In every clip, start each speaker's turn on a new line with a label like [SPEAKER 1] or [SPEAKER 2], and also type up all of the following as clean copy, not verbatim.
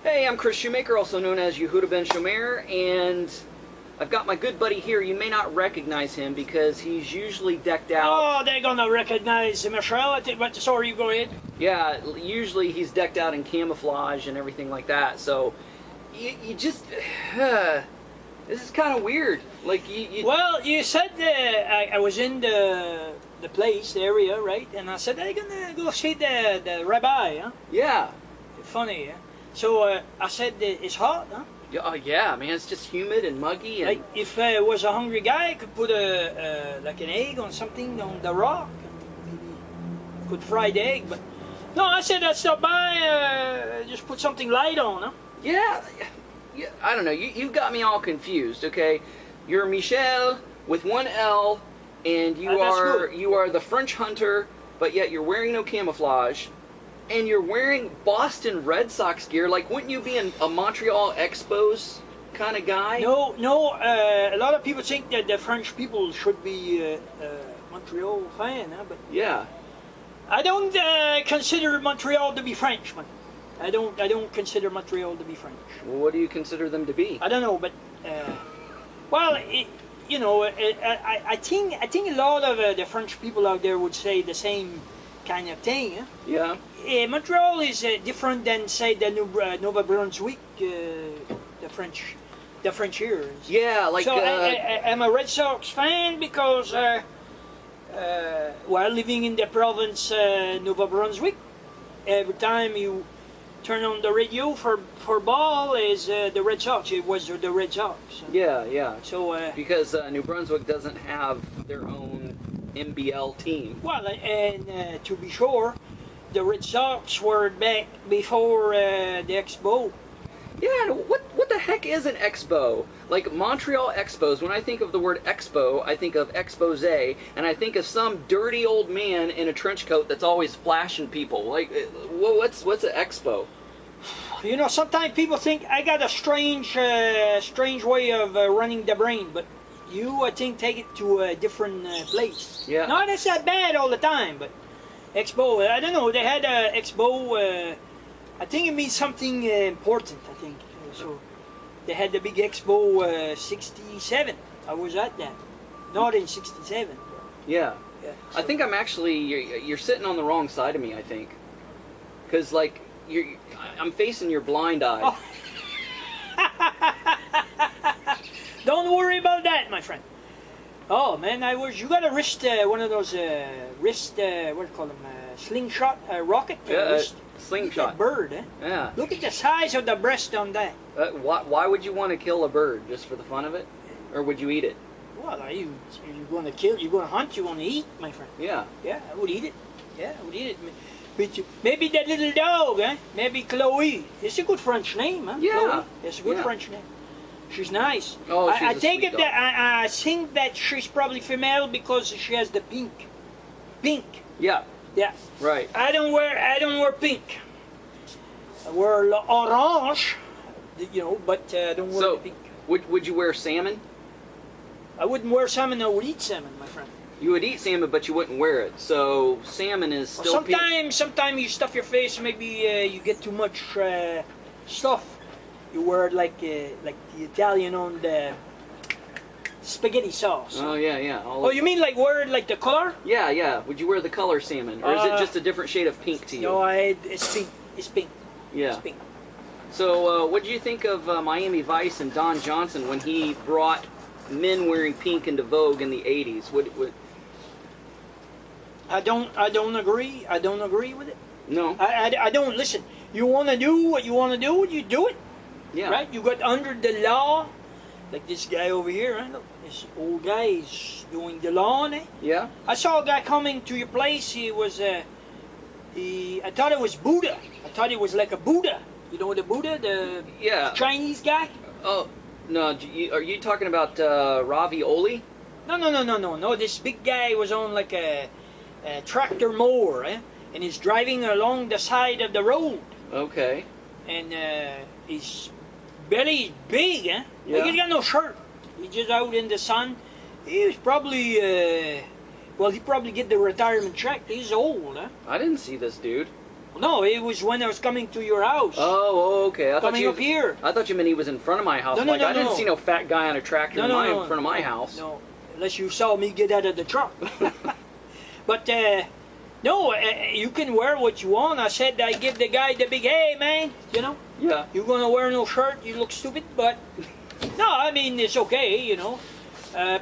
[SPEAKER 1] Hey, I'm Chris Shoemaker, also known as Yehuda Ben Shomer, and I've got my good buddy here. You may not recognize him because he's usually decked out.
[SPEAKER 2] Oh, they're gonna recognize Michele. But sorry, you go ahead.
[SPEAKER 1] Yeah, usually he's decked out in camouflage and everything like that. So you just this is kind of weird. Like you.
[SPEAKER 2] Well, you said I was in the place, the area, right? And I said I'm gonna go see the rabbi, huh?
[SPEAKER 1] Yeah.
[SPEAKER 2] Funny, yeah. So I said it's hot, huh?
[SPEAKER 1] Yeah, man. It's just humid and muggy. And
[SPEAKER 2] like if I was a hungry guy, I could put like an egg on something on the rock, maybe could fry the egg. But no, I said I'd stop by, just put something light on, huh?
[SPEAKER 1] Yeah. I don't know. You've got me all confused. Okay, you're Michele with one L, and you are the French hunter, but yet you're wearing no camouflage. And you're wearing Boston Red Sox gear. Like, wouldn't you be a Montreal Expos kind of guy?
[SPEAKER 2] No. A lot of people think that the French people should be Montreal fan, huh? But
[SPEAKER 1] yeah,
[SPEAKER 2] I don't consider Montreal to be French, man. I don't consider Montreal to be French.
[SPEAKER 1] Well, what do you consider them to be?
[SPEAKER 2] I don't know, but well, I think a lot of the French people out there would say the same kind of thing. Huh?
[SPEAKER 1] Yeah.
[SPEAKER 2] Montreal is different than, say, the Nova Brunswick, the French here.
[SPEAKER 1] Yeah, like.
[SPEAKER 2] So I'm a Red Sox fan because, while living in the province Nova Brunswick, every time you turn on the radio for ball is the Red Sox. It was the Red Sox.
[SPEAKER 1] Yeah.
[SPEAKER 2] So
[SPEAKER 1] because New Brunswick doesn't have their own NBL team.
[SPEAKER 2] Well, and to be sure, the Red Sox were back before the Expo.
[SPEAKER 1] Yeah, what the heck is an Expo? Like Montreal Expos, when I think of the word Expo, I think of expose, and I think of some dirty old man in a trench coat that's always flashing people. Like, what's an Expo?
[SPEAKER 2] You know, sometimes people think I got a strange way of running the brain, but you, I think, take it to a different place.
[SPEAKER 1] Yeah.
[SPEAKER 2] Not that's that bad all the time, but Expo, I don't know, they had a Expo, I think it means something important, I think. So they had the big Expo 67. I was at that. Not in 67.
[SPEAKER 1] Yeah.
[SPEAKER 2] So.
[SPEAKER 1] I think I'm actually, you're sitting on the wrong side of me, I think. Because, like, I'm facing your blind eye.
[SPEAKER 2] Oh. Don't worry about that, my friend. Oh man, you got a wrist, one of those what do you call them, slingshot, rocket?
[SPEAKER 1] Slingshot.
[SPEAKER 2] Bird, eh?
[SPEAKER 1] Yeah.
[SPEAKER 2] Look at the size of the breast on that.
[SPEAKER 1] Why would you want to kill a bird? Just for the fun of it? Or would you eat it?
[SPEAKER 2] Well, you're going to kill, you're going to hunt, you want to eat, my friend.
[SPEAKER 1] Yeah.
[SPEAKER 2] Yeah, I would eat it. Yeah, I would eat it. Maybe that little dog, eh? Maybe Chloe. It's a good French name, huh?
[SPEAKER 1] Yeah.
[SPEAKER 2] Chloe. It's a good French name. She's nice.
[SPEAKER 1] Oh, she's
[SPEAKER 2] I
[SPEAKER 1] a
[SPEAKER 2] take
[SPEAKER 1] sweet
[SPEAKER 2] it
[SPEAKER 1] dog.
[SPEAKER 2] that I think that she's probably female because she has the pink. Pink.
[SPEAKER 1] Yeah.
[SPEAKER 2] Yeah.
[SPEAKER 1] Right.
[SPEAKER 2] I don't wear pink. I wear orange, you know, but I don't wear the pink.
[SPEAKER 1] Would you wear salmon?
[SPEAKER 2] I wouldn't wear salmon. I would eat salmon, my friend.
[SPEAKER 1] You would eat salmon, but you wouldn't wear it. So salmon is still pink.
[SPEAKER 2] Sometimes you stuff your face. Maybe you get too much stuff. You wear it like the Italian on the spaghetti sauce.
[SPEAKER 1] Oh yeah.
[SPEAKER 2] Oh, you mean like wear it like the color?
[SPEAKER 1] Yeah. Would you wear the color salmon, or is it just a different shade of pink to you?
[SPEAKER 2] No, it's pink. It's pink.
[SPEAKER 1] Yeah.
[SPEAKER 2] It's pink.
[SPEAKER 1] So what did you think of Miami Vice and Don Johnson when he brought men wearing pink into vogue in the '80s?
[SPEAKER 2] I don't agree. I don't agree with it.
[SPEAKER 1] No.
[SPEAKER 2] I don't listen. You want to do what you want to do, you do it.
[SPEAKER 1] Yeah.
[SPEAKER 2] Right? You got under the law, like this guy over here. Right? Look, this old guy is doing the lawn. Eh?
[SPEAKER 1] Yeah.
[SPEAKER 2] I saw a guy coming to your place. He was I thought it was Buddha. I thought it was like a Buddha. You know the Buddha, the Chinese guy.
[SPEAKER 1] Oh no! Are you talking about Ravioli?
[SPEAKER 2] No. This big guy was on like a tractor mower, eh? And he's driving along the side of the road.
[SPEAKER 1] Okay.
[SPEAKER 2] And his belly is big, eh?
[SPEAKER 1] Yeah.
[SPEAKER 2] Like he's got no shirt. He's just out in the sun. He was probably, well, he probably get the retirement check. He's old, huh?
[SPEAKER 1] I didn't see this dude.
[SPEAKER 2] No, it was when I was coming to your house.
[SPEAKER 1] Oh, okay.
[SPEAKER 2] Coming up here.
[SPEAKER 1] I thought you meant he was in front of my house.
[SPEAKER 2] No, no,
[SPEAKER 1] like
[SPEAKER 2] no,
[SPEAKER 1] I didn't
[SPEAKER 2] no.
[SPEAKER 1] see no fat guy on a tractor in front of my house.
[SPEAKER 2] No, unless you saw me get out of the truck. But no, you can wear what you want. I said I give the guy the big hey, man. You know.
[SPEAKER 1] Yeah.
[SPEAKER 2] You're gonna wear no shirt. You look stupid, but no, I mean it's okay. You know.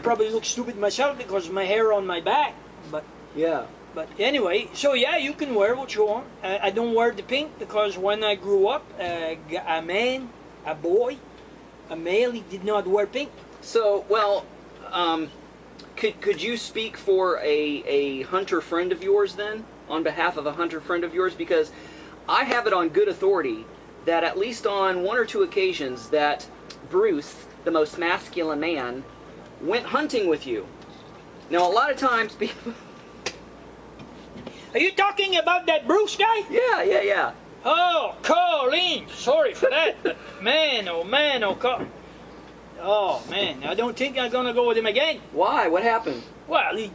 [SPEAKER 2] Probably look stupid myself because of my hair on my back. But
[SPEAKER 1] Yeah.
[SPEAKER 2] But anyway, so yeah, you can wear what you want. I don't wear the pink because when I grew up, a man, a boy, a male, he did not wear pink.
[SPEAKER 1] So, well, could you speak for a hunter friend of yours then, on behalf of a hunter friend of yours? Because I have it on good authority that at least on one or two occasions that Bruce, the most masculine man, went hunting with you. Now, a lot of times people...
[SPEAKER 2] Are you talking about that Bruce guy?
[SPEAKER 1] Yeah.
[SPEAKER 2] Oh, Colleen, sorry for that. But man, oh, oh man, I don't think I'm gonna go with him again.
[SPEAKER 1] Why? What happened?
[SPEAKER 2] Well, he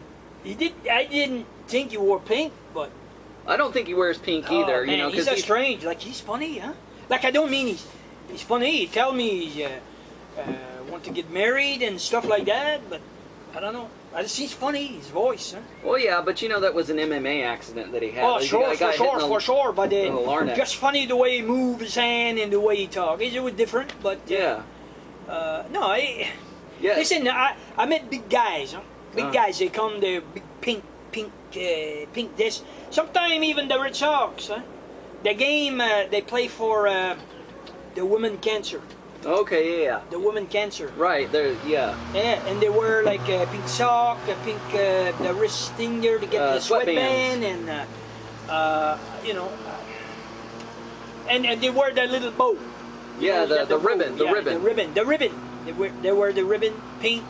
[SPEAKER 2] did. I didn't think you wore pink, but
[SPEAKER 1] I don't think he wears pink either.
[SPEAKER 2] man,
[SPEAKER 1] you know,
[SPEAKER 2] he's
[SPEAKER 1] because
[SPEAKER 2] strange. Like he's funny, huh? Like I don't mean he's funny. He tell me he's want to get married and stuff like that, but I don't know. I just he's funny. His voice, huh?
[SPEAKER 1] Well, yeah, but you know that was an MMA accident that he had.
[SPEAKER 2] Oh,
[SPEAKER 1] Like,
[SPEAKER 2] sure,
[SPEAKER 1] he got hit in the-
[SPEAKER 2] for sure. But
[SPEAKER 1] in the larynx.
[SPEAKER 2] just funny the way he move his hand and the way he talk. It was different, but
[SPEAKER 1] Yeah.
[SPEAKER 2] no.
[SPEAKER 1] Yeah.
[SPEAKER 2] Listen, I met big guys, huh? Big guys. They come, they're big pink this. Sometimes even the Red Sox, huh? The game they play for the women cancer.
[SPEAKER 1] Okay. Yeah.
[SPEAKER 2] The women cancer.
[SPEAKER 1] Right. There. Yeah.
[SPEAKER 2] Yeah, and they wear like a pink sock, a pink the wrist thing there to get the sweatband, and you know, and they wear that little bow.
[SPEAKER 1] Yeah. The ribbon. The ribbon.
[SPEAKER 2] The ribbon. They wear the ribbon pink.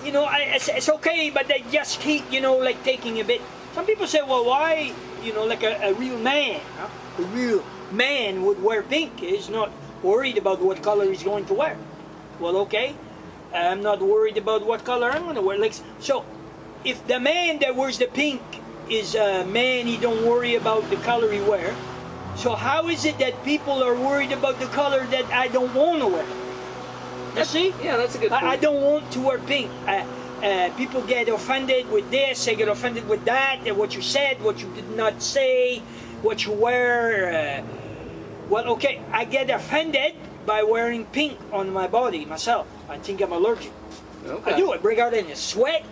[SPEAKER 2] You know, it's okay, but they just keep, you know, like taking a bit. Some people say, well, why, you know, like a real man, huh? A real man would wear pink. He's not worried about what color he's going to wear. Well, okay, I'm not worried about what color I'm going to wear. Like, so, if the man that wears the pink is a man, he don't worry about the color he wear. So how is it that people are worried about the color that I don't want to wear? You see?
[SPEAKER 1] Yeah, that's a good point.
[SPEAKER 2] I don't want to wear pink. People get offended with this, they get offended with that, and what you said, what you did not say, what you wear. Well, okay, I get offended by wearing pink on my body myself. I think I'm allergic.
[SPEAKER 1] Okay.
[SPEAKER 2] I do. I break out in a sweat.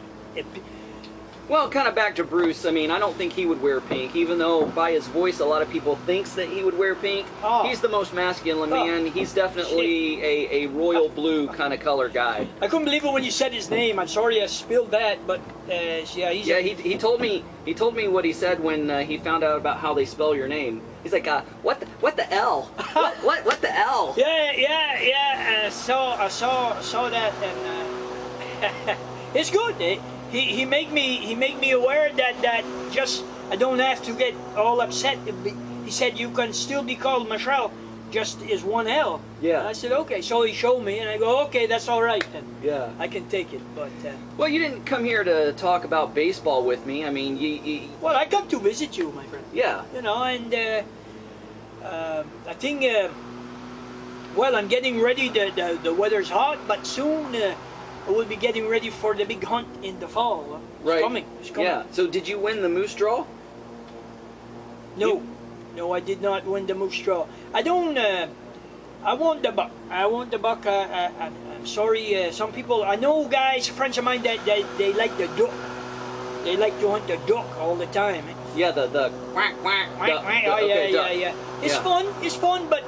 [SPEAKER 1] Well, kind of back to Bruce. I mean, I don't think he would wear pink, even though by his voice, a lot of people thinks that he would wear pink.
[SPEAKER 2] Oh.
[SPEAKER 1] He's the most masculine man. He's definitely a royal blue kind of color guy.
[SPEAKER 2] I couldn't believe it when you said his name. I'm sorry I spilled that, but yeah, he's
[SPEAKER 1] he told me what he said when he found out about how they spell your name. He's like, what the L? what the L?
[SPEAKER 2] Yeah. I saw that, and it's good. He make me aware that just I don't have to get all upset. He said you can still be called Michele, just is one L.
[SPEAKER 1] Yeah.
[SPEAKER 2] I said okay. So he showed me, and I go okay, that's all right then.
[SPEAKER 1] Yeah.
[SPEAKER 2] I can take it. But
[SPEAKER 1] well, you didn't come here to talk about baseball with me. I mean, you
[SPEAKER 2] well, I come to visit you, my friend.
[SPEAKER 1] Yeah.
[SPEAKER 2] You know, and I think well, I'm getting ready. The weather's hot, but soon. I will be getting ready for the big hunt in the fall.
[SPEAKER 1] Right.
[SPEAKER 2] It's coming.
[SPEAKER 1] Yeah. So did you win the moose draw?
[SPEAKER 2] No, I did not win the moose draw. I don't. I want the buck. I'm sorry. Some people, I know guys, friends of mine that they like the duck. They like to hunt the duck all the time. Eh?
[SPEAKER 1] Yeah, the quack quack.
[SPEAKER 2] Yeah. It's fun, but.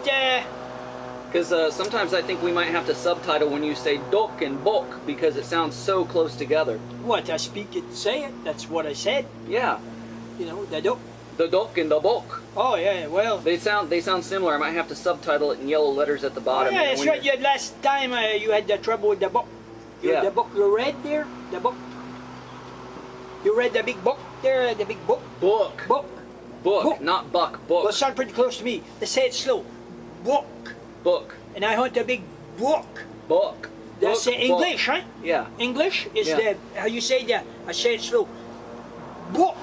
[SPEAKER 1] Because sometimes I think we might have to subtitle when you say duck and buck because it sounds so close together.
[SPEAKER 2] What I speak it, say it. That's what I said.
[SPEAKER 1] Yeah.
[SPEAKER 2] You know the duck.
[SPEAKER 1] The duck and the buck.
[SPEAKER 2] Oh yeah, well.
[SPEAKER 1] They sound similar. I might have to subtitle it in yellow letters at the bottom.
[SPEAKER 2] Oh, yeah, that's right. Yeah, last time you had the trouble with the buck. The buck you read there, the buck. You read the big book there, the big book.
[SPEAKER 1] Book, not buck. Book.
[SPEAKER 2] Well, sound pretty close to me. Let's say it slow. Book. And I hunt a big book.
[SPEAKER 1] Book.
[SPEAKER 2] That's English, right?
[SPEAKER 1] Yeah.
[SPEAKER 2] English is the how you say that. I say it slow. Book.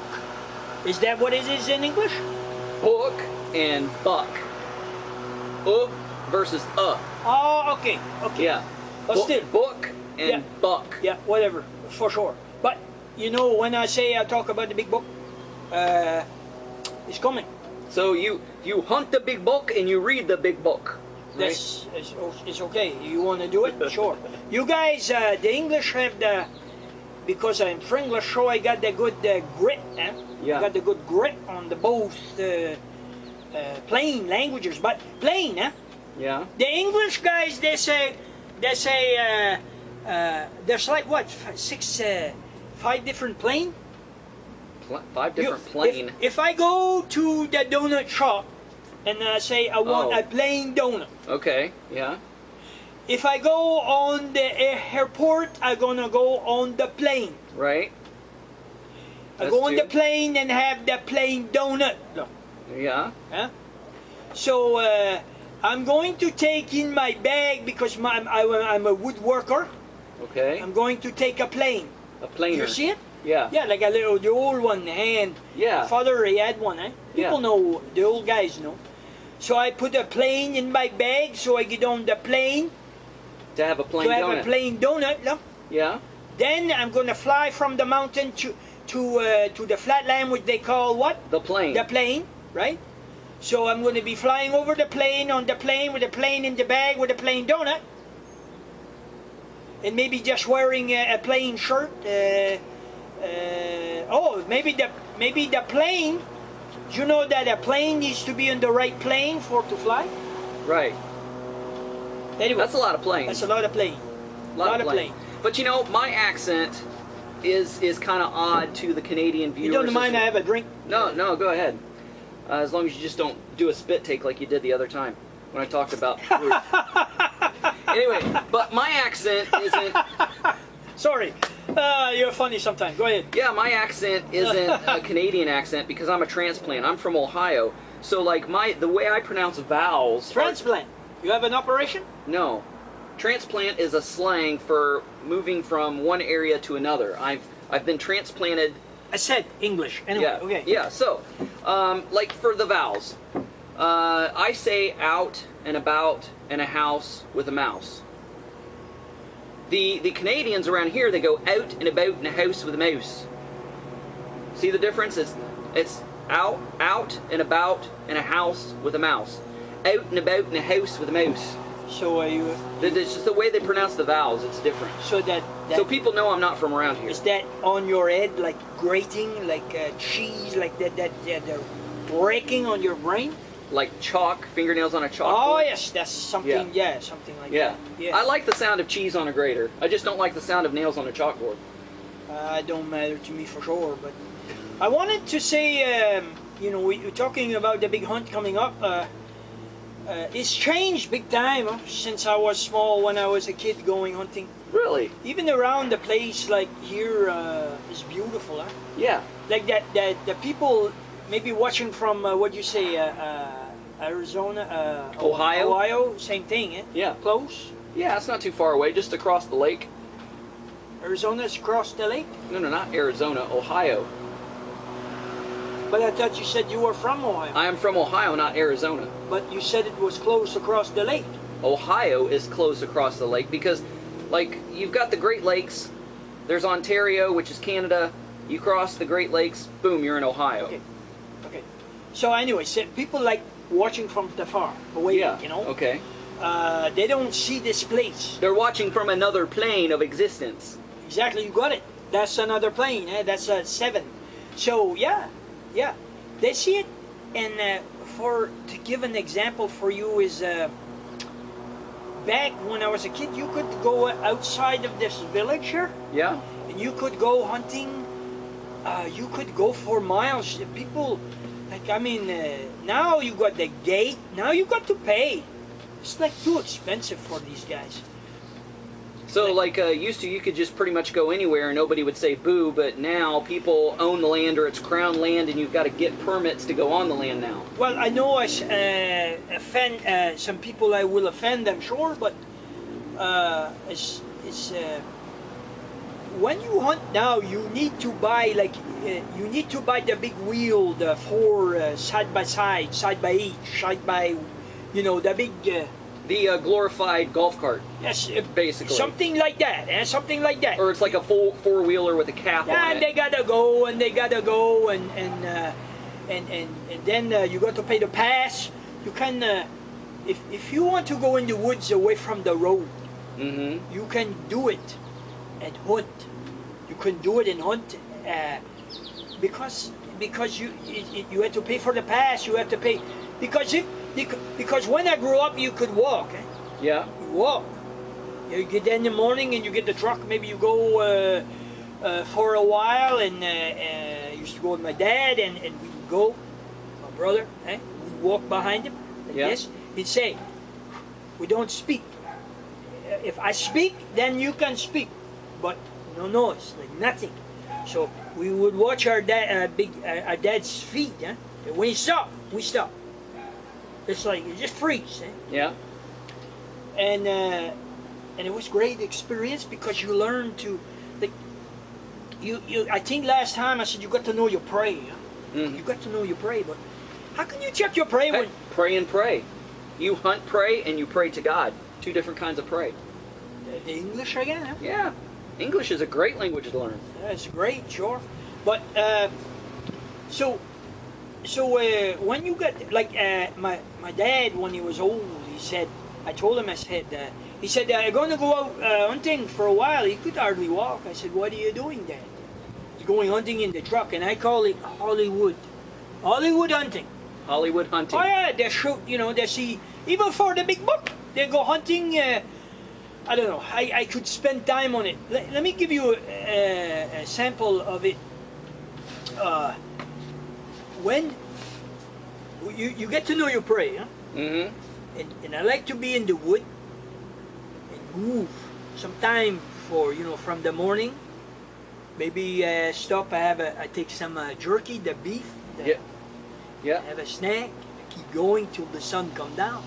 [SPEAKER 2] Is that what it is in English?
[SPEAKER 1] Book and buck. Versus
[SPEAKER 2] Oh, okay, okay.
[SPEAKER 1] Yeah.
[SPEAKER 2] But still.
[SPEAKER 1] Book and
[SPEAKER 2] Yeah.
[SPEAKER 1] buck.
[SPEAKER 2] Yeah, whatever, for sure. But, you know, when I say I talk about the big book, it's coming.
[SPEAKER 1] So you hunt the big book and you read the big book. Right?
[SPEAKER 2] That's it's okay. You want to do it? Sure. You guys, the English have the, because I'm Frenglish, so I got the good grit.
[SPEAKER 1] Yeah.
[SPEAKER 2] I got the good grit on the both plain languages, but plain.
[SPEAKER 1] Yeah.
[SPEAKER 2] The English guys, they say there's like what 5 different plane.
[SPEAKER 1] 5 different plane.
[SPEAKER 2] If I go to the donut shop and say I want a plain donut.
[SPEAKER 1] Okay. Yeah.
[SPEAKER 2] If I go on the airport, I'm gonna go on the plane.
[SPEAKER 1] Right.
[SPEAKER 2] I go on the plane and have the plain donut. No.
[SPEAKER 1] Yeah.
[SPEAKER 2] Huh? So I'm going to take in my bag because I'm a woodworker.
[SPEAKER 1] Okay.
[SPEAKER 2] I'm going to take a plane.
[SPEAKER 1] A planer.
[SPEAKER 2] You see it?
[SPEAKER 1] Yeah.
[SPEAKER 2] Yeah, like the old one, and
[SPEAKER 1] Yeah.
[SPEAKER 2] my father, he had one, People know, the old guys know. So I put a plane in my bag, so I get on the plane.
[SPEAKER 1] To have a plain
[SPEAKER 2] to have
[SPEAKER 1] donut.
[SPEAKER 2] a plain donut, no?
[SPEAKER 1] Yeah.
[SPEAKER 2] Then I'm gonna fly from the mountain to the flatland, which they call what?
[SPEAKER 1] The plane.
[SPEAKER 2] The plane, right? So I'm gonna be flying over the plane, on the plane, with the plane in the bag, with a plain donut. And maybe just wearing a plain shirt. Maybe the plane. Do you know that a plane needs to be on the right plane to fly?
[SPEAKER 1] Right.
[SPEAKER 2] Anyway,
[SPEAKER 1] That's a lot of planes.
[SPEAKER 2] that's a lot of plane.
[SPEAKER 1] lot of plane. But you know, my accent is kind of odd to the Canadian viewers.
[SPEAKER 2] You don't mind I have a drink?
[SPEAKER 1] No, go ahead. As long as you just don't do a spit take like you did the other time when I talked about food. Anyway, but my accent isn't.
[SPEAKER 2] Sorry, you're funny sometimes. Go ahead.
[SPEAKER 1] Yeah, my accent isn't a Canadian accent because I'm a transplant. I'm from Ohio, so like the way I pronounce vowels.
[SPEAKER 2] Transplant. You have an operation?
[SPEAKER 1] No, transplant is a slang for moving from one area to another. I've been transplanted.
[SPEAKER 2] I said English. Anyway,
[SPEAKER 1] Yeah.
[SPEAKER 2] okay.
[SPEAKER 1] Yeah. So, like for the vowels, I say out and about and a house with a mouse. The Canadians around here, they go out and about in a house with a mouse. See the difference? It's out and about in a house with a mouse. Out and about in a house with a mouse.
[SPEAKER 2] So you?
[SPEAKER 1] It's just the way they pronounce the vowels. It's different.
[SPEAKER 2] So
[SPEAKER 1] So people know I'm not from around here.
[SPEAKER 2] is that on your head, like grating, like cheese, like that they're breaking on your brain?
[SPEAKER 1] Like chalk, fingernails on a chalkboard.
[SPEAKER 2] Oh yes, that's something. Yeah, something like
[SPEAKER 1] Yeah.
[SPEAKER 2] that. Yeah.
[SPEAKER 1] I like the sound of cheese on a grater. I just don't like the sound of nails on a chalkboard.
[SPEAKER 2] Don't matter to me for sure, but I wanted to say, you know, we're talking about the big hunt coming up. It's changed big time since I was small, when I was a kid going hunting.
[SPEAKER 1] Really?
[SPEAKER 2] Even around the place, like here, is beautiful.
[SPEAKER 1] Yeah.
[SPEAKER 2] Like that the people maybe watching from what you say, Arizona,
[SPEAKER 1] Ohio?
[SPEAKER 2] Ohio, same thing.
[SPEAKER 1] Yeah.
[SPEAKER 2] Close.
[SPEAKER 1] Yeah, it's not too far away, just across the lake.
[SPEAKER 2] Arizona's across the lake.
[SPEAKER 1] No, not Arizona, Ohio.
[SPEAKER 2] But I thought you said you were from Ohio.
[SPEAKER 1] I am from Ohio, not Arizona.
[SPEAKER 2] But you said it was close across the lake.
[SPEAKER 1] Ohio is close across the lake because, like, you've got the Great Lakes. There's Ontario, which is Canada. You cross the Great Lakes, boom, you're in Ohio.
[SPEAKER 2] Okay. Okay. So anyway, so people like watching from the far away.
[SPEAKER 1] Yeah.
[SPEAKER 2] You know.
[SPEAKER 1] Okay.
[SPEAKER 2] They don't see this place.
[SPEAKER 1] They're watching from another plane of existence.
[SPEAKER 2] Exactly. You got it. That's another plane. That's a 7. So yeah. They see it, and to give an example for you is back when I was a kid, you could go outside of this village here,
[SPEAKER 1] Yeah.
[SPEAKER 2] and you could go hunting. You could go for miles. People, like now you got the gate. Now you got to pay. It's like too expensive for these guys.
[SPEAKER 1] So, like, used to, you could just pretty much go anywhere and nobody would say boo, but now people own the land or it's crown land and you've got to get permits to go on the land now.
[SPEAKER 2] Well, I know I offend some people. I will offend, I'm sure, but when you hunt now, you need to buy the big wheel, the four side by each, side by, the big.
[SPEAKER 1] The glorified golf cart.
[SPEAKER 2] Yes,
[SPEAKER 1] basically.
[SPEAKER 2] something like that, something like that.
[SPEAKER 1] Or it's like a full four-wheeler with a cap on it.
[SPEAKER 2] And they gotta go, and then you got to pay the pass. You can, if you want to go in the woods away from the road, you can do it and hunt. You can do it and hunt because you have to pay for the pass. You have to pay because when I grew up, you could walk.
[SPEAKER 1] Yeah.
[SPEAKER 2] You walk. You get there in the morning and you get the truck. Maybe you go for a while, and I used to go with my dad, and we would go, my brother, we walk behind him like this. He'd say, we don't speak. If I speak, then you can speak, but no noise, like nothing. So we would watch our dad's feet. When he stopped, we stop. It's like you just freeze.
[SPEAKER 1] Yeah.
[SPEAKER 2] And it was great experience because you learn to, like, I think last time I said you got to know your prey. You got to know your prey, but how can you check your prey when
[SPEAKER 1] pray and pray? You hunt prey and you pray to God. Two different kinds of prey.
[SPEAKER 2] The English again? Huh?
[SPEAKER 1] Yeah. English is a great language to learn.
[SPEAKER 2] Yeah, it's great, sure. But so when you got my dad, when he was old, he said, I told him, he said, I'm going to go out hunting for a while. He could hardly walk. I said, what are you doing, Dad? He's going hunting in the truck, and I call it Hollywood hunting.
[SPEAKER 1] Hollywood hunting.
[SPEAKER 2] Oh yeah, they shoot, they see, even for the big buck, they go hunting. I don't know, I could spend time on it. Let me give you a sample of it. When you get to know your prey, and I like to be in the wood and move some time for, from the morning. Maybe stop, I take some jerky, the beef.
[SPEAKER 1] Yeah.
[SPEAKER 2] Have a snack, keep going till the sun come down.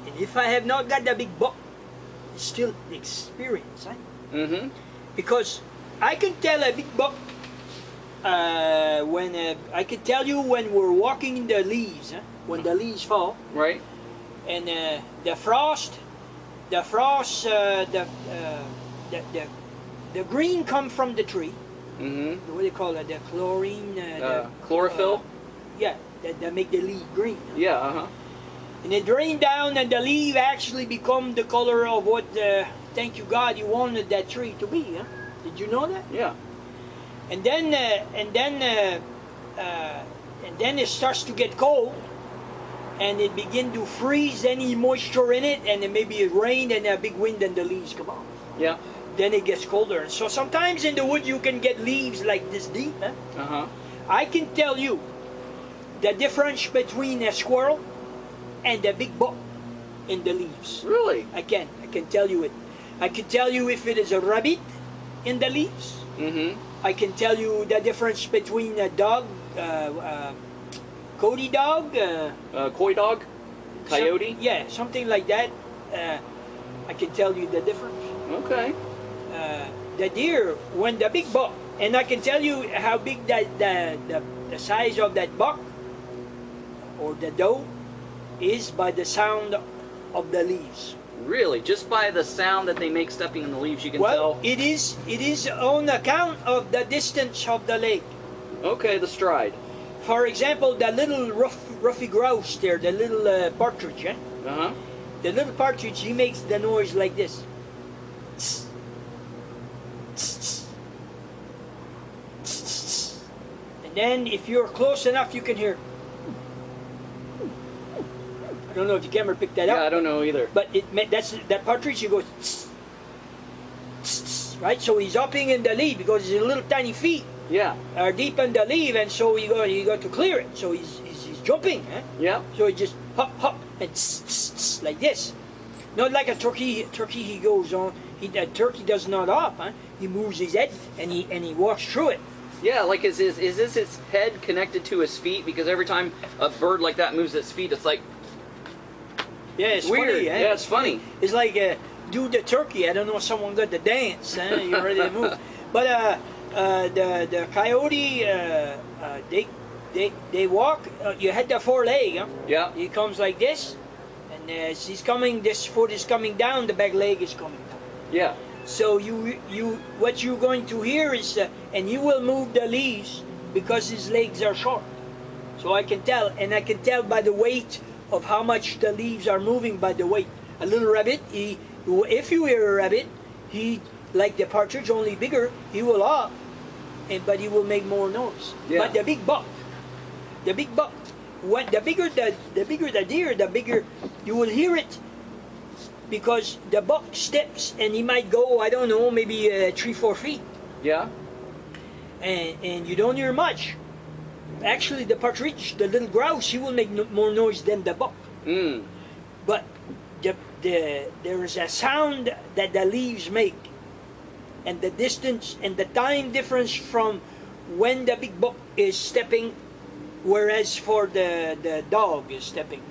[SPEAKER 2] And if I have not got the big buck, it's still experience, because I can tell a big buck when I can tell you when we're walking in the leaves, when the leaves fall,
[SPEAKER 1] right,
[SPEAKER 2] and the frost, the green come from the tree. What do you call it? The chlorine,
[SPEAKER 1] chlorophyll.
[SPEAKER 2] Yeah, that make the leaf green.
[SPEAKER 1] Yeah.
[SPEAKER 2] And it drain down, and the leaf actually become the color of what, thank you God, you wanted that tree to be. Did you know that?
[SPEAKER 1] Yeah.
[SPEAKER 2] And then it starts to get cold, and it begin to freeze any moisture in it, and then maybe it rained and a big wind, and the leaves come off.
[SPEAKER 1] Yeah.
[SPEAKER 2] Then it gets colder. And so sometimes in the wood you can get leaves like this deep. I can tell you the difference between a squirrel and a big buck in the leaves.
[SPEAKER 1] Really?
[SPEAKER 2] I can tell you it. I can tell you if it is a rabbit in the leaves. I can tell you the difference between a dog, Cody dog,
[SPEAKER 1] coy dog, coyote.
[SPEAKER 2] Something like that. I can tell you the difference.
[SPEAKER 1] Okay.
[SPEAKER 2] The deer, when the big buck, and I can tell you how big the size of that buck or the doe is by the sound of the leaves.
[SPEAKER 1] Really? Just by the sound that they make stepping in the leaves, you can
[SPEAKER 2] tell?
[SPEAKER 1] Well,
[SPEAKER 2] it is on account of the distance of the leg.
[SPEAKER 1] Okay, the stride.
[SPEAKER 2] For example, the little ruffy grouse there, the little partridge, the little partridge, he makes the noise like this. And then if you're close enough, you can hear. I don't know if the camera picked that up.
[SPEAKER 1] Yeah, I don't know either.
[SPEAKER 2] But that partridge, he goes, right? So he's hopping in the leaf because his little tiny feet are deep in the leaf, and so you got to clear it. So he's jumping.
[SPEAKER 1] Yeah.
[SPEAKER 2] So he just hop and like this. Not like a turkey. Turkey he goes on. The turkey does not hop. He moves his head and he walks through it.
[SPEAKER 1] Yeah, like is this its head connected to his feet? Because every time a bird like that moves its feet, it's like.
[SPEAKER 2] Yeah, it's
[SPEAKER 1] weird.
[SPEAKER 2] Funny,
[SPEAKER 1] Yeah, it's funny.
[SPEAKER 2] It's like do the turkey. I don't know if someone got the dance. You're ready to move. But the coyote, they walk. You had the foreleg. Huh?
[SPEAKER 1] Yeah.
[SPEAKER 2] He comes like this, and as he's coming, this foot is coming down. The back leg is coming down.
[SPEAKER 1] Yeah.
[SPEAKER 2] So what you're going to hear is, and he will move the leaves because his legs are short. So I can tell, and I can tell by the weight of how much the leaves are moving by the weight. A little rabbit, if you hear a rabbit, he, like the partridge, only bigger, he will hop, but he will make more noise.
[SPEAKER 1] Yeah.
[SPEAKER 2] But the big buck, when the bigger the deer, the bigger you will hear it, because the buck steps and he might go, I don't know, maybe 3-4 feet,
[SPEAKER 1] Yeah.
[SPEAKER 2] and you don't hear much. Actually, the partridge, the little grouse, he will make more noise than the buck.
[SPEAKER 1] Mm.
[SPEAKER 2] But there is a sound that the leaves make, and the distance and the time difference from when the big buck is stepping, whereas for the dog is stepping.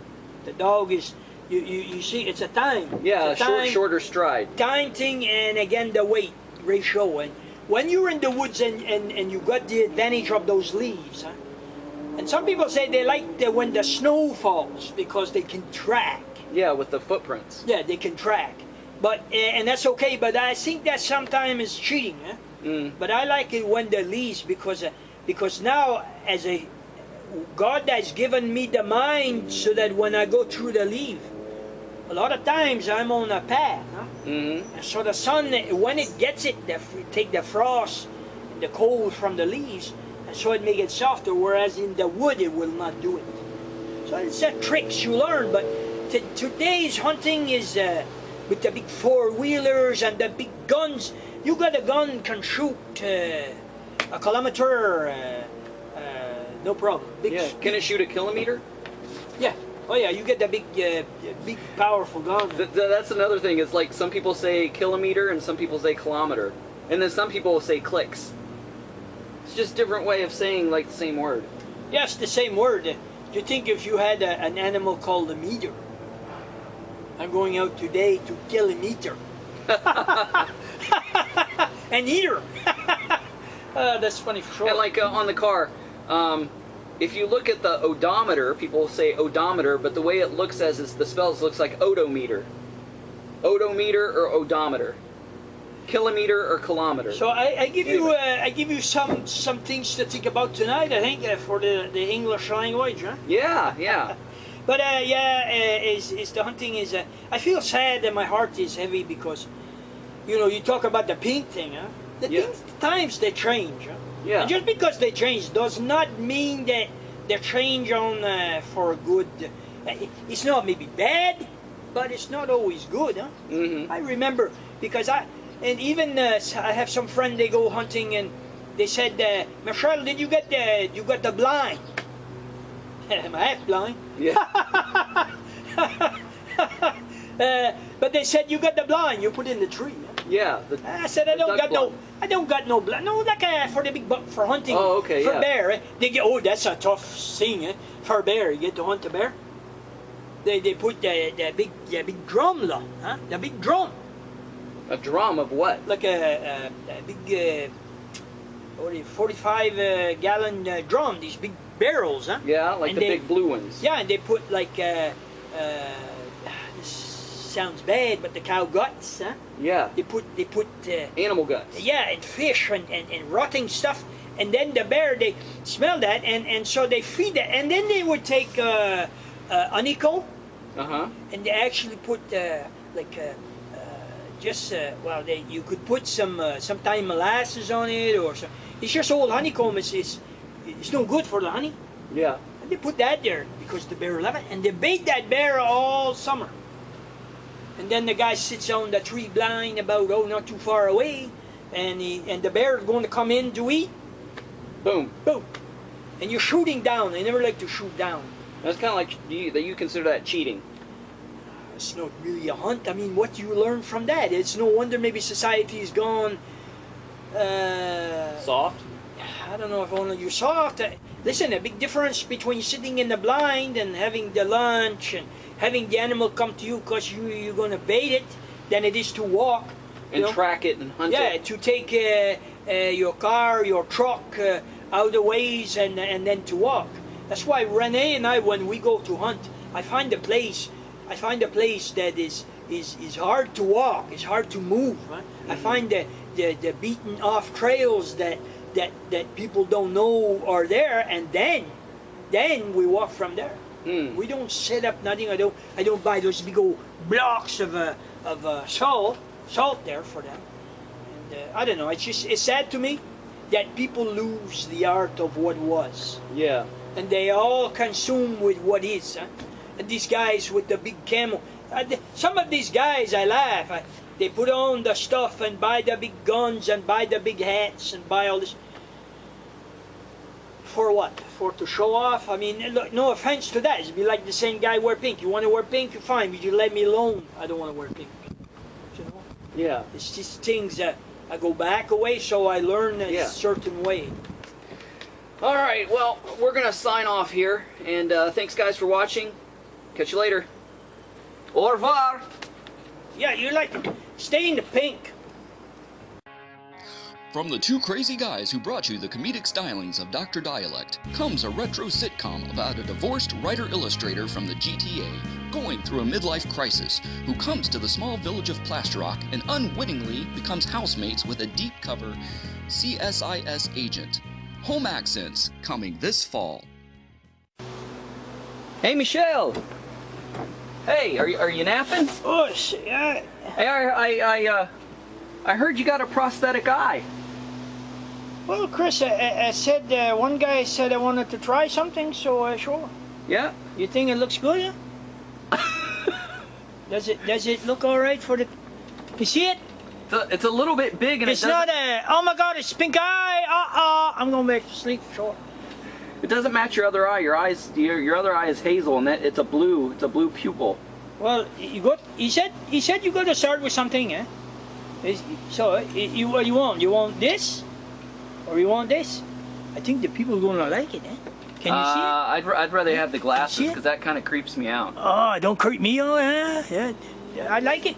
[SPEAKER 2] The dog is, you see, it's a time.
[SPEAKER 1] Yeah,
[SPEAKER 2] it's a
[SPEAKER 1] shorter stride.
[SPEAKER 2] time thing, and again the weight ratio. And when you're in the woods and you got the advantage of those leaves, huh? And some people say they like when the snow falls because they can track.
[SPEAKER 1] Yeah, with the footprints.
[SPEAKER 2] Yeah, they can track. But and that's okay. But I think that sometimes is cheating. Huh?
[SPEAKER 1] Mm.
[SPEAKER 2] But I like it when the leaves, because now as a God has given me the mind so that when I go through the leaf, a lot of times I'm on a path. Huh?
[SPEAKER 1] Mm-hmm.
[SPEAKER 2] And so the sun, when it gets it, take the frost, the cold from the leaves, and so it make it softer. Whereas in the wood, it will not do it. So it's a tricks you learn. But today's hunting is with the big 4-wheelers and the big guns. You got a gun can shoot a kilometer, no problem.
[SPEAKER 1] Yeah. Can it shoot a kilometer?
[SPEAKER 2] Yeah. Oh yeah, you get the big powerful gun.
[SPEAKER 1] That's another thing. It's like some people say kilometer and some people say kilometer, and then some people say clicks. It's just different way of saying like the same word.
[SPEAKER 2] Yes, the same word. You think if you had an animal called a meter? I'm going out today to kill a meter. An eater. That's funny for sure.
[SPEAKER 1] And like on the car, if you look at the odometer, people say odometer, but the way it looks as is the spells looks like odometer. Odometer or odometer. Kilometer or kilometer.
[SPEAKER 2] So I give you some things to think about tonight. I think for the English language, huh?
[SPEAKER 1] Yeah, yeah.
[SPEAKER 2] But is the hunting is. I feel sad and my heart is heavy because, you talk about the pink thing, huh? The times they change, huh?
[SPEAKER 1] Yeah.
[SPEAKER 2] And just because they change does not mean that they change on for good. It's not maybe bad, but it's not always good, huh?
[SPEAKER 1] Mm-hmm.
[SPEAKER 2] I remember because I have some friend, they go hunting and they said, Michele, did you get the blind? I'm half blind.
[SPEAKER 1] Yeah.
[SPEAKER 2] But they said you got the blind, you put it in the tree. Huh?
[SPEAKER 1] Yeah.
[SPEAKER 2] I said I don't got no blind. No, like for the big buck for hunting.
[SPEAKER 1] Oh, okay,
[SPEAKER 2] for
[SPEAKER 1] yeah.
[SPEAKER 2] bear. They get, oh, that's a tough thing. For bear, you get to hunt a bear. They put the big drum, huh? The big drum.
[SPEAKER 1] A drum of what?
[SPEAKER 2] Like a big 45 gallon drum. These big barrels, huh?
[SPEAKER 1] Yeah, like the big blue ones.
[SPEAKER 2] Yeah, and they put like this sounds bad, but the cow guts, huh?
[SPEAKER 1] Yeah.
[SPEAKER 2] They put
[SPEAKER 1] Animal guts.
[SPEAKER 2] yeah, and fish and rotting stuff, and then the bear, they smell that, and so they feed that, and then they would take honeycomb, and they actually put you could put sometime molasses on it or some. It's just old honeycomb. It's no good for the honey.
[SPEAKER 1] Yeah.
[SPEAKER 2] And they put that there because the bear love it, and they bait that bear all summer. And then the guy sits on the tree blind about not too far away, and the bear is going to come in to eat.
[SPEAKER 1] Boom.
[SPEAKER 2] Boom. And you're shooting down. They never like to shoot down.
[SPEAKER 1] That's kind of like you consider that cheating.
[SPEAKER 2] It's not really a hunt. I mean, what do you learn from that? It's no wonder maybe society's gone
[SPEAKER 1] Soft?
[SPEAKER 2] I don't know if only you're soft. Listen, a big difference between sitting in the blind and having the lunch and having the animal come to you because you're going to bait it than it is to walk.
[SPEAKER 1] And track it and hunt it.
[SPEAKER 2] Yeah, to take your car, your truck out of the ways, and then to walk. That's why Renee and I, when we go to hunt, I find a place that is hard to walk, it's hard to move. Huh? I find the beaten off trails that people don't know are there, and then we walk from there. We don't set up nothing. I don't buy those big old blocks of salt there for them. And I don't know. It's sad to me that people lose the art of what was.
[SPEAKER 1] Yeah.
[SPEAKER 2] And they all consume with what is. Huh? And these guys with the big camel. Some of these guys, I laugh. They put on the stuff and buy the big guns and buy the big hats and buy all this. For what? For to show off? I mean, look, no offense to that. It'd be like the same guy wear pink. You want to wear pink? Fine, but you let me alone. I don't want to wear pink. You know?
[SPEAKER 1] Yeah.
[SPEAKER 2] It's just things that I go back away, so I learn a certain way.
[SPEAKER 1] All right. Well, we're gonna sign off here, and thanks guys for watching. Catch you later. Au revoir.
[SPEAKER 2] Yeah, you like stay in the pink.
[SPEAKER 3] From the two crazy guys who brought you the comedic stylings of Dr. Dialect comes a retro sitcom about a divorced writer-illustrator from the GTA going through a midlife crisis who comes to the small village of Plasterrock and unwittingly becomes housemates with a deep-cover CSIS agent. Home Accents coming this fall.
[SPEAKER 1] Hey, Michele. Hey, are you napping?
[SPEAKER 2] Oh, yeah.
[SPEAKER 1] Hey, I heard you got a prosthetic eye.
[SPEAKER 2] Well, Chris, I said one guy said I wanted to try something, so sure.
[SPEAKER 1] Yeah.
[SPEAKER 2] You think it looks good? Huh? Does it look all right for the? You see it?
[SPEAKER 1] It's a little bit big, and
[SPEAKER 2] it's not a. Oh my God! It's pink eye. I'm going back to sleep. Sure.
[SPEAKER 1] It doesn't match your other eye. Your other eye is hazel, and it's a blue pupil.
[SPEAKER 2] Well, He said you got to start with something, eh? So what you want? You want this, or you want this? I think the people are gonna like it, eh? Can you see it?
[SPEAKER 1] I'd rather have the glasses because that kind of creeps me out.
[SPEAKER 2] Oh, don't creep me out, eh? Yeah, I like it.